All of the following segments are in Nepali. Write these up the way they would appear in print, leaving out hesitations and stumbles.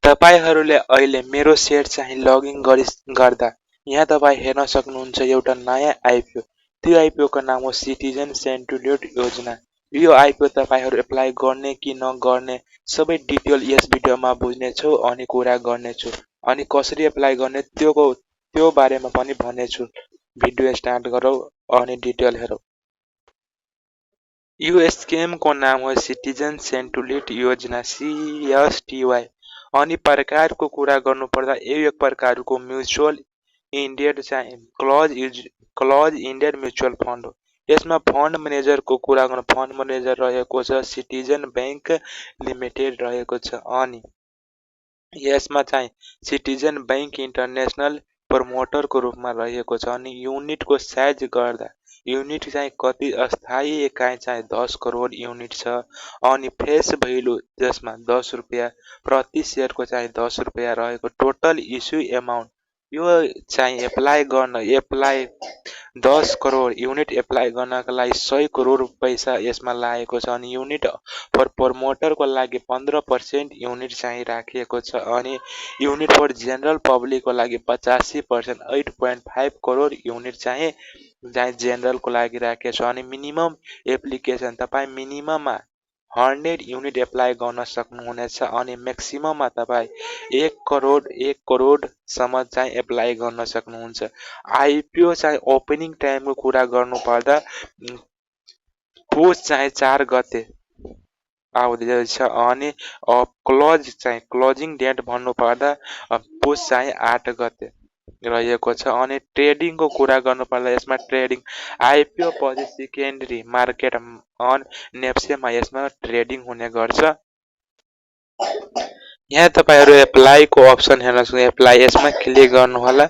तपाईहरुले अहिले मेरो सेट चाहिँ लगइन गर्दा यहाँ तपाई हेर्न सक्नुहुन्छ एउटा नयाँ आइपिओ। त्यो आइपिओ को नाम हो सिटिजन सेन्ट्युलेट योजना। यो आइपिओ तपाईहरु एप्लाई गर्ने कि नगर्ने सबै डिटेल यस भिडियोमा बुझ्ने छौ अनि कुरा गर्ने छु अनि कसरी एप्लाई गर्ने त्यो बारेमा पनि भन्ने छु। भिडियो स्टार्ट गरौ अनि डिटेल हेरौ। यो स्किम को नाम हो सिटिजन सेन्ट्युलेट योजना CSTY। अनि प्रकारको कुरा गर्नु पर्दा यो एक प्रकारको म्युचुअल इन्डेड चाहिँ क्लोज इन्डेड म्युचुअल फन्ड हो। यसमा फन्ड म्यानेजरको कुरा गर्नु फन्ड म्यानेजर रहेको छ सिटिजन बैंक लिमिटेड रहेको छ अनि यसमा चाहिँ सिटिजन बैंक इन्टरनेशनल प्रमोटरको रूपमा रहेको छ अनि युनिटको साइज गर्दा युनिट चाहिँ कति अस्थायी एकाइ चाहिँ 10 करोड युनिट छ अनि फेस भ्यालु जसमा 10 रुपैयाँ प्रति शेयरको चाहिँ 10 रुपैयाँ रहेको टोटल इस्यु एमाउन्ट यो चाहिँ एप्लाई 10 करोड युनिट एप्लाई गर्नका लागि 100 करोड पैसा यसमा लागेको छ अनि युनिट फर प्रमोटरको लागि 15% युनिट चाहिँ राखिएको छ अनि युनिट फर जनरल पब्लिकको लागि 85% 8.5 करोड युनिट चाहिँ जनरल को लागि राखेको छ अनि मिनिमम एप्लिकेसन तपाई मिनिमममा 100 युनिट एप्लाई गर्न सक्नुहुनेछ अनि म्याक्सिमममा तपाई 1 करोड सम्म चाहिँ एप्लाई गर्न सक्नुहुन्छ। आइपिओ चाहिँ ओपनिङ टाइमको कुरा गर्नु पर्दा पोस्ट चाहिँ 4 गते आउँदैछ अनि क्लोजिङ डेट भन्नु पर्दा पोस्ट चाहिँ 8 गते रहेको छ अनि ट्रेडिङको कुरा गर्नु पर्दा यसमा ट्रेडिङ आइपिओ पछि सेकेन्डरी मार्केट अन नेप्सेमा यसमा ट्रेडिङ हुने गर्छ। यहाँ तपाईहरु एप्लाई को अप्सन हेर्न सक्नुहुन्छ। एप्लाई यसमा क्लिक गर्नु होला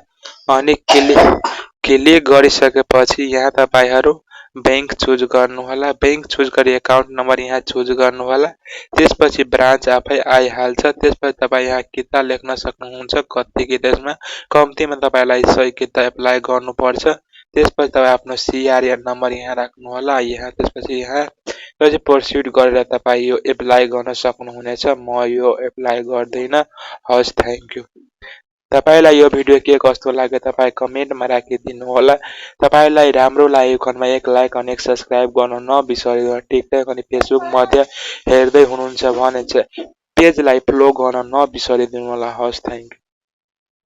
अनि क्लिक गरिसकेपछि यहाँ तपाईहरु बैंक चुज गर्नु होला। बैंक चुज गरी अकाउन्ट नम्बर यहाँ चुज गर्नु होला। त्यसपछि ब्रान्च आफै आइहाल्छ। त्यसपछि तपाई यहाँ किता लेख्न सक्नुहुन्छ कति किता यसमा कम्तीमा तपाईलाई 100 किता एप्लाई गर्नुपर्छ। त्यसपछि तपाई आफ्नो सीआरएन नम्बर यहाँ राख्नु होला। यहाँ त्यसपछि यहाँ प्रोसिड गरेर तपाई यो एप्लाई गर्न सक्नुहुनेछ। म यो एप्लाई गर्दैन। हस् थ्यांक यू। तपाईलाई यो भिडियो के कस्तो लाग्यो तपाई कमेन्टमा राखिदिनु होला। तपाईलाई राम्रो लागेको खण्डमा एक लाइक अनि एक सब्स्क्राइब गर्न नबिर्सनु। टिकटक अनि फेसबुक मध्ये हेर्दै हुनुहुन्छ भने चाहिँ पेजलाई फलो गर्न नबिर्सनु होला। हस् थ्यांक यू।